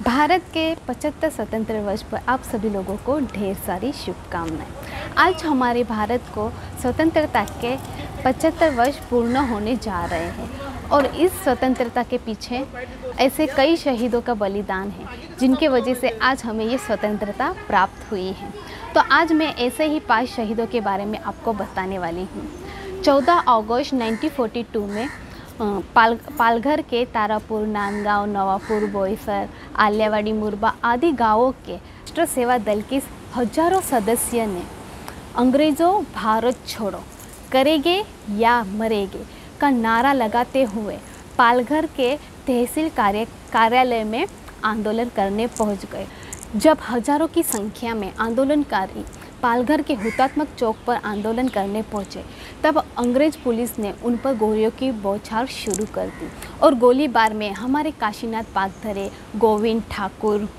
भारत के 75 स्वतंत्र वर्ष पर आप सभी लोगों को ढेर सारी शुभकामनाएं। आज हमारे भारत को स्वतंत्रता के 75 वर्ष पूर्ण होने जा रहे हैं और इस स्वतंत्रता के पीछे ऐसे कई शहीदों का बलिदान है जिनके वजह से आज हमें ये स्वतंत्रता प्राप्त हुई है। तो आज मैं ऐसे ही 5 शहीदों के बारे में आपको बताने वाली हूँ। 14 अगस्त 1942 में पालघर के तारापुर, नांदगांव, नवापुर, बोईसर, आलियावाड़ी, मुरबा आदि गांवों के राष्ट्र सेवा दल के हजारों सदस्य ने अंग्रेज़ों भारत छोड़ो, करेंगे या मरेंगे का नारा लगाते हुए पालघर के तहसील कार्यालय में आंदोलन करने पहुंच गए। जब हजारों की संख्या में आंदोलनकारी पालघर के हुतात्मक चौक पर आंदोलन करने पहुंचे, तब अंग्रेज पुलिस ने उन पर गोलियों की बौछार शुरू कर दी और गोलीबार में हमारे काशीनाथ पागधरे, गोविंद ठाकुर,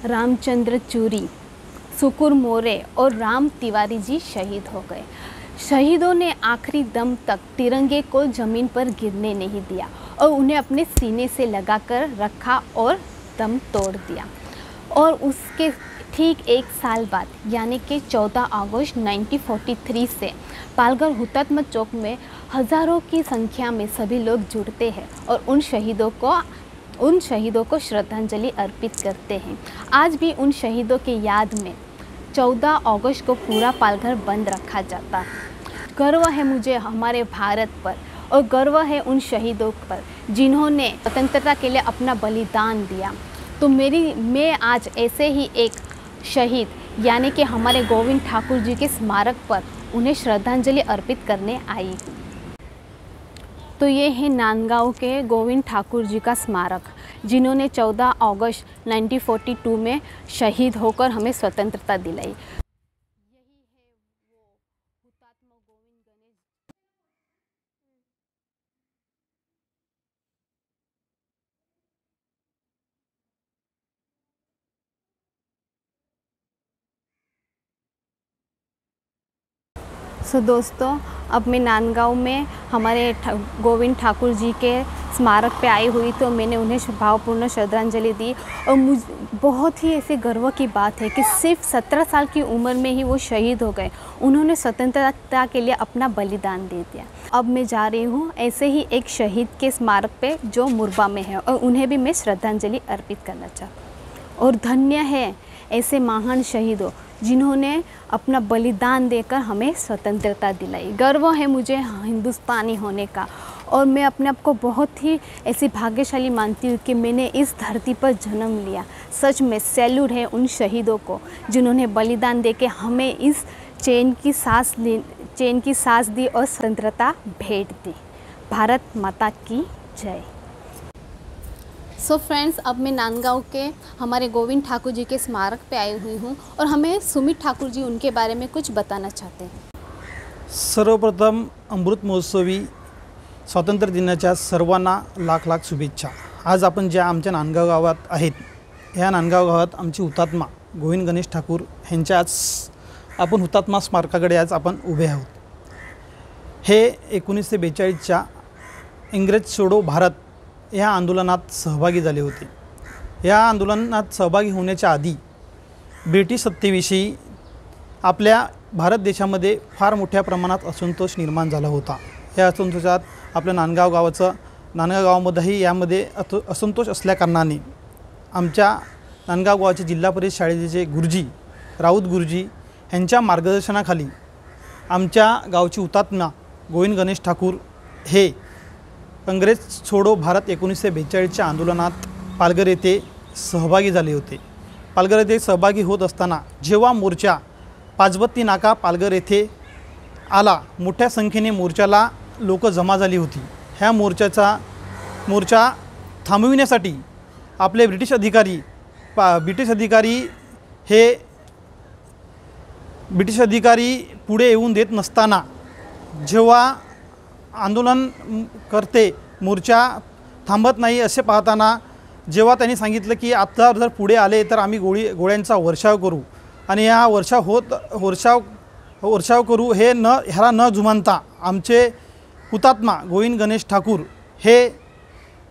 रामचंद्र चूरी, सुकुर मोरे और राम तिवारी जी शहीद हो गए। शहीदों ने आखिरी दम तक तिरंगे को ज़मीन पर गिरने नहीं दिया और उन्हें अपने सीने से लगाकर रखा और दम तोड़ दिया। और उसके ठीक 1 साल बाद यानी कि 14 अगस्त 1943 से पालघर हुतात्मा चौक में हज़ारों की संख्या में सभी लोग जुड़ते हैं और उन शहीदों को श्रद्धांजलि अर्पित करते हैं। आज भी उन शहीदों के याद में 14 अगस्त को पूरा पालघर बंद रखा जाता है। गर्व है मुझे हमारे भारत पर और गर्व है उन शहीदों पर जिन्होंने स्वतंत्रता के लिए अपना बलिदान दिया। तो मैं आज ऐसे ही एक शहीद यानी कि हमारे गोविंद ठाकुर जी के स्मारक पर उन्हें श्रद्धांजलि अर्पित करने आई हूँ। तो ये है नांदगांव के गोविंद ठाकुर जी का स्मारक, जिन्होंने 14 अगस्त 1942 में शहीद होकर हमें स्वतंत्रता दिलाई। दोस्तों, अब मैं नांदगांव में हमारे गोविंद ठाकुर जी के स्मारक पे आई हुई, तो मैंने उन्हें भावपूर्ण श्रद्धांजलि दी और बहुत ही ऐसे गर्व की बात है कि सिर्फ 17 साल की उम्र में ही वो शहीद हो गए। उन्होंने स्वतंत्रता के लिए अपना बलिदान दे दिया। अब मैं जा रही हूँ ऐसे ही एक शहीद के स्मारक पे जो मुरबा में है और उन्हें भी मैं श्रद्धांजलि अर्पित करना चाहती हूँ। और धन्य है ऐसे महान शहीदों जिन्होंने अपना बलिदान देकर हमें स्वतंत्रता दिलाई। गर्व है मुझे हिंदुस्तानी होने का और मैं अपने आप को बहुत ही ऐसी भाग्यशाली मानती हूँ कि मैंने इस धरती पर जन्म लिया। सच में सैल्यूट है उन शहीदों को जिन्होंने बलिदान देके हमें इस चैन की सांस दी और स्वतंत्रता भेंट दी। भारत माता की जय। सो फ्रेंड्स, अब मैं नांदगांव के हमारे गोविंद ठाकुर जी के स्मारक पे आई हुई हूँ और हमें सुमित ठाकुर जी उनके बारे में कुछ बताना चाहते हैं। सर्वप्रथम अमृत महोत्सवी स्वातंत्र्य दिनाच्या सर्वांना लाख लाख शुभेच्छा। आज आपण ज्या आमच्या नांदगाव गावात आहेत, ह्या नांदगाव गावात आमचे हुतात्मा गोविंद गणेश ठाकूर यांच्या आज आपण हुतात्मा स्मारकाकडे आज आपण उभे आहोत। हे 1942च्या इंग्रज सोडो भारत या आंदोलनात सहभागी झाले होते। या आंदोलनात सहभागी होण्याच्या आधी ब्रिटिश सत्तेविषयी आपल्या भारत देशामध्ये फार मोठ्या प्रमाणात असंतोष निर्माण झाला होता। या असंतोषात आपल्या नांदगाव गावामध्येही यामध्ये असंतोष असल्याकारणाने आमच्या नांदगाव गावाचे जिल्हा परिषद शाळेचे गुरुजी राऊत गुरुजी यांच्या मार्गदर्शनाखाली आमच्या गावचे हुतात्मा गोविंद गणेश ठाकूर हे काँग्रेस छोडो भारत 1942च्या आंदोलनात पालघर येथे सहभागी झाले होते। पालघर येथे सहभागी होत असताना जेव्हा मोर्चा पाचबत्ती नाका पालघर येथे आला, मोठ्या संख्येने मोर्चाला लोक जमा झाली होती। ह्या मोर्चा थांबविण्यासाठी आपले ब्रिटिश अधिकारी पुढे येऊन देत नसताना जेव्हा आंदोलन करते मोर्चा थांबत नाही असे पाहताना जेव्हा त्यांनी सांगितलं की आता जर पुढे आले तर आम्ही गोळ्यांचा वर्षाव करू आणि हा वर्षाव करू, ह्याला न जुमानता आमचे हुतात्मा गोविंद गणेश ठाकूर हे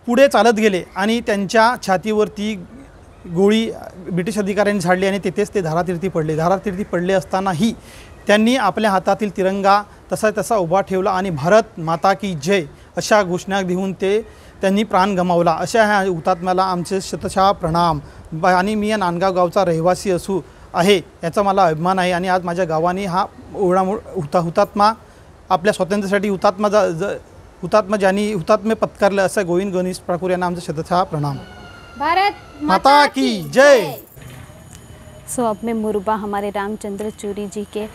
पुढे चालत गेले आणि त्यांच्या छातीवरती गोळी ब्रिटिश अधिकाऱ्यांनी झाडली आणि तेथेच ते धारातीर्थी पडले. धारातीर्थी पडले असतानाही त्यांनी आपल्या हातातील तिरंगा तसा उभा ठेवला आणि भारत माता की जय अशा घोषणा देऊन त्यांनी प्राण गमावला. अशा ह्या हुतात्म्याला आमचे शतशः प्रणाम. आणि मी या नांदगाव गावचा रहिवासी आहे याचा मला अभिमान आहे. आणि आज माझ्या गावाने हा हुतात्मा आपल्या स्वातंत्र्यासाठी हुतात्मा ज्यांनी हुतात्म्य पत्कारलं असं गोविंद गणेश ठाकूर यांना आमचा शतशः प्रणाम. भारत माता की जय. सो अब मैं मुरबा हमारे रामचंद्र चूरी जी के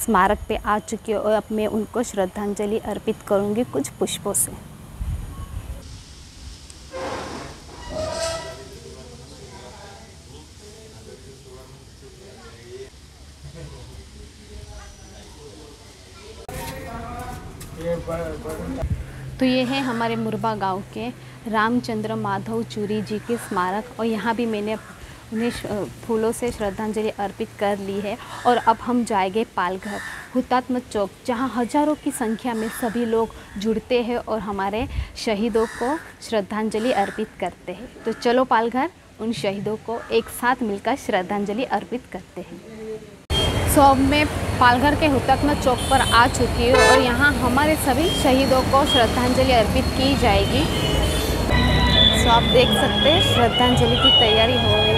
स्मारक पे आ चुकी हूँ और अब मैं उनको श्रद्धांजलि अर्पित करूँगी कुछ पुष्पों से. तो ये है हमारे मुरबा गांव के रामचंद्र माधव चूरी जी के स्मारक और यहाँ भी मैंने उन्हें फूलों से श्रद्धांजलि अर्पित कर ली है. और अब हम जाएंगे पालघर हुतात्मा चौक जहाँ हजारों की संख्या में सभी लोग जुड़ते हैं और हमारे शहीदों को श्रद्धांजलि अर्पित करते हैं. तो चलो पालघर उन शहीदों को एक साथ मिलकर श्रद्धांजलि अर्पित करते हैं. सो अब मैं पालघर के हुतात्मा चौक पर आ चुकी हूँ और यहाँ हमारे सभी शहीदों को श्रद्धांजलि अर्पित की जाएगी. सो आप देख सकते हैं श्रद्धांजलि की तैयारी हो रही है.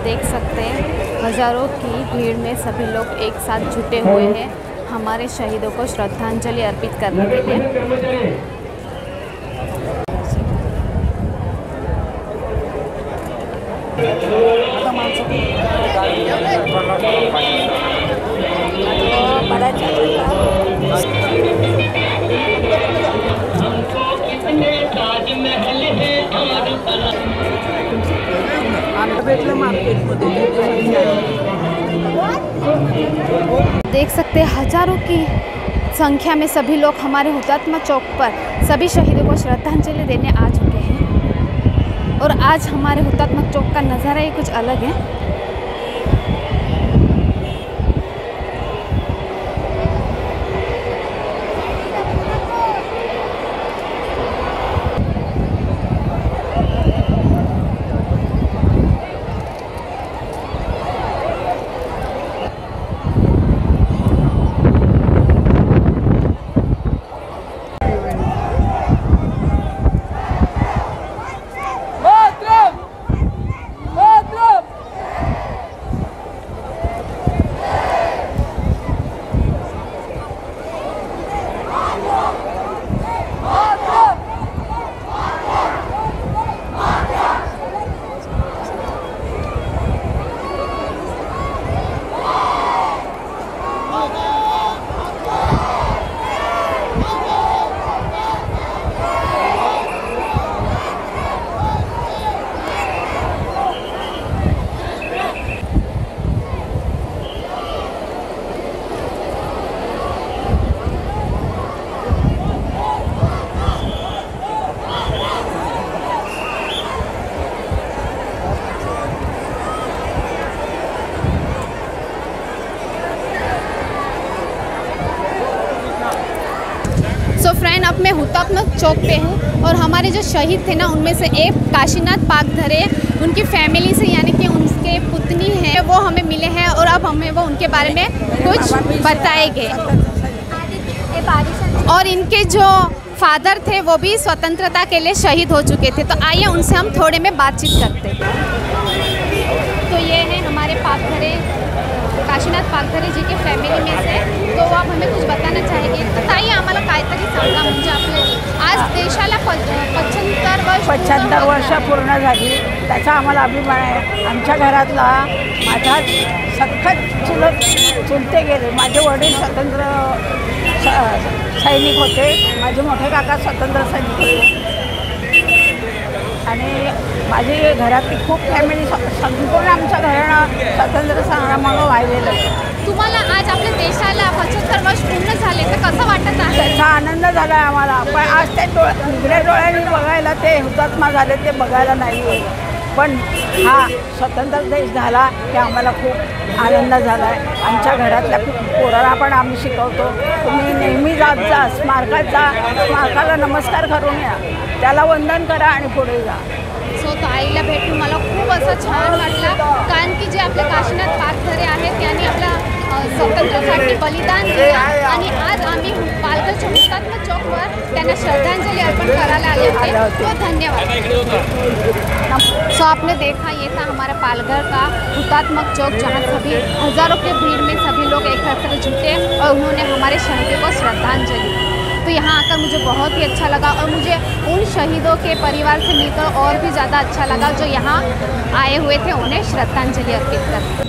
देख सकते हैं हज़ारों की भीड़ में सभी लोग एक साथ जुटे हुए हैं हमारे शहीदों को श्रद्धांजलि अर्पित करने के लिए। देख सकते हैं हजारों की संख्या में सभी लोग हमारे हुतात्मा चौक पर सभी शहीदों को श्रद्धांजलि देने आ चुके हैं और आज हमारे हुतात्मा चौक का नज़ारा ही कुछ अलग है। मैं हुतात्मा चौक पे हूँ और हमारे जो शहीद थे ना, उनमें से एक काशीनाथ पाकधरे, उनकी फैमिली से यानी कि उनके पुतनी हैं, वो हमें मिले हैं और अब हमें वो उनके बारे में कुछ बताएंगे। और इनके जो फादर थे वो भी स्वतंत्रता के लिए शहीद हो चुके थे, तो आइए उनसे हम थोड़े में बातचीत करते हैं। तो ये है हमारे पाकधरे, काशीनाथ पाकधरे जी के फॅमिली में से, तो आप हमें कुछ बताना चाहेंगे? तर ताई आम्हाला काहीतरी सांगा, म्हणजे आपले आज देशाला 75 वर्ष पूर्ण झाली, त्याचा आम्हाला अभिमान आहे। आमच्या घरातला माझा सखत चुलते गेले, माझे वडील स्वतंत्र सैनिक होते, माझे मोठे काका स्वतंत्र सैनिक होते आणि माझी घरातली खूप फॅमिली संपूर्ण आमच्या घराणं स्वातंत्र्य संग्रामाला वाहिलेलं आहे। तुम्हाला आज आपल्या देशाला 75 वर्ष पूर्ण झाले, तर कसं वाटत आहे? त्याचा आनंद झाला आहे आम्हाला, पण आज ते उघड्या डोळ्यांनी बघायला, ते हुतात्मा झाले ते बघायला नाही आहे, पण हा स्वतंत्र देश झाला हे आम्हाला खूप आनंद झाला आहे। आमच्या घरातल्या पोरांना पण आम्ही शिकवतो, तुम्ही नेहमी जात जा, स्मारकात जा, स्मारकाला नमस्कार करून या, त्याला वंदन करा आणि पुढे जा। सो ताईला भेटून मला खूप असं छान वाटलं, कारण की जे आपले काशीनाथ पाकधरे आहेत त्यांनी आपल्या स्वातंत्र्यासाठी बलिदान दिलं आणि आज आम्ही पालघरच्या हुतात्मा चौकवर त्यांना श्रद्धांजलि अर्पण करायला आले होते, तो धन्यवाद। सो आपने देखा, ये था हमारा पालघर का हुतात्मा चौक, जहाँ सभी हज़ारों की भीड़ में सभी लोग एकत्र जुटे और उन्होंने हमारे शहीदों को श्रद्धांजलि दी। तो यहाँ आकर मुझे बहुत ही अच्छा लगा और मुझे उन शहीदों के परिवार से मिलकर और भी ज़्यादा अच्छा लगा जो यहाँ आए हुए थे उन्हें श्रद्धांजलि अर्पित कर।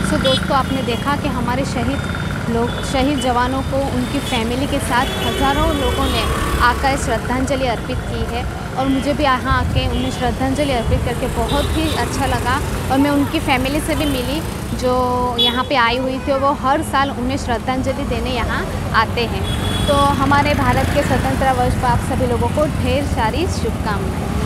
तो दोस्तों, आपने देखा कि हमारे शहीद जवानों को उनकी फैमिली के साथ हज़ारों लोगों ने आकर श्रद्धांजलि अर्पित की है और मुझे भी यहाँ आके उन्हें श्रद्धांजलि अर्पित करके बहुत ही अच्छा लगा। और मैं उनकी फैमिली से भी मिली जो यहाँ पे आई हुई थी, वो हर साल उन्हें श्रद्धांजलि देने यहाँ आते हैं। तो हमारे भारत के स्वतंत्रता वर्ष पर आप सभी लोगों को ढेर सारी शुभकामनाएं।